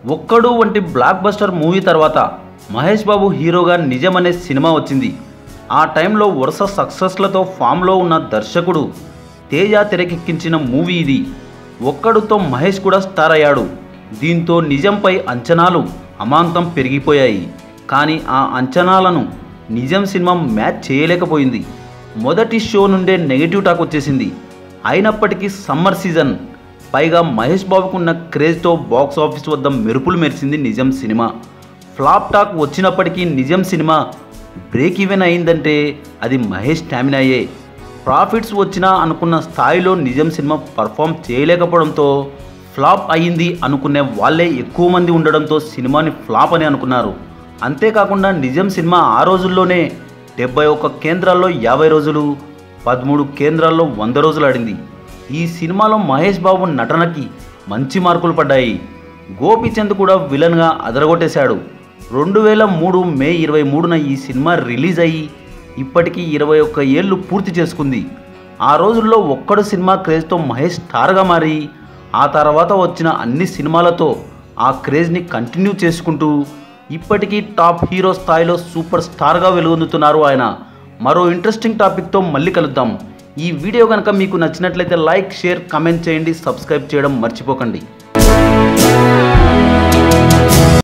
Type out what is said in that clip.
ఒక్కడు వంటి block buster movie తర్వాత మహేష్ బాబు హీరోగా నిజం అనే సినిమా వచ్చింది. ఆ టైంలో వరుస సక్సెస్లతో ఫామ్లో ఉన్న దర్శకుడు తేజ తెరకెక్కించిన మూవీ ఇది. ఒక్కడుతో మహేష్ కూడా స్టార్ అయ్యాడు. దీంతో నిజంపై అంచనాలు అమాంతం పెరిగిపోయాయి. కానీ ఆ అంచనాలను నిజం సినిమా మ్యాచ్ చేయలేకపోయింది. మొదటి షో నుండే నెగిటివ్ టాక్ వచ్చేసింది. అయినప్పటికీ సమ్మర్ సీజన్, పైగా మహేష్ బాబుకున్న క్రేజ్తో బాక్స్ ఆఫీస్ వద్ద మెరుపులు మెరిసింది నిజం సినిమా. ఫ్లాప్ టాక్ వచ్చినప్పటికీ నిజం సినిమా బ్రేక్ ఈవెన్ అయిందంటే అది మహేష్ స్టామినాయే. ప్రాఫిట్స్ వచ్చినా అనుకున్న స్థాయిలో నిజం సినిమా పర్ఫామ్ చేయలేకపోవడంతో ఫ్లాప్ అయ్యింది అనుకునే వాళ్ళే ఎక్కువ మంది ఉండడంతో సినిమాని ఫ్లాప్ అని అనుకున్నారు. అంతేకాకుండా నిజం సినిమా ఆ రోజుల్లోనే 71 కేంద్రాల్లో 50 రోజులు, 13 కేంద్రాల్లో 100 రోజులు ఆడింది. ఈ సినిమాలో మహేష్ బాబు నటనకి మంచి మార్కులు పడ్డాయి. గోపీచంద్ కూడా విలన్గా అదరగొట్టేశాడు. 2003 మే 23న ఈ సినిమా రిలీజ్ అయ్యి ఇప్పటికీ 21 ఏళ్ళు పూర్తి చేసుకుంది. ఆ రోజుల్లో ఒక్కడు సినిమా క్రేజ్తో మహేష్ స్టార్గా మారి ఆ తర్వాత వచ్చిన అన్ని సినిమాలతో ఆ క్రేజ్ని కంటిన్యూ చేసుకుంటూ ఇప్పటికీ టాప్ హీరో స్థాయిలో సూపర్ స్టార్గా వెలుగొందుతున్నారు ఆయన. మరో ఇంట్రెస్టింగ్ టాపిక్తో మళ్ళీ కలుద్దాం. ఈ వీడియో కనుక మీకు నచ్చినట్లయితే లైక్, షేర్, కామెంట్ చేయండి. సబ్స్క్రైబ్ చేయడం మర్చిపోకండి.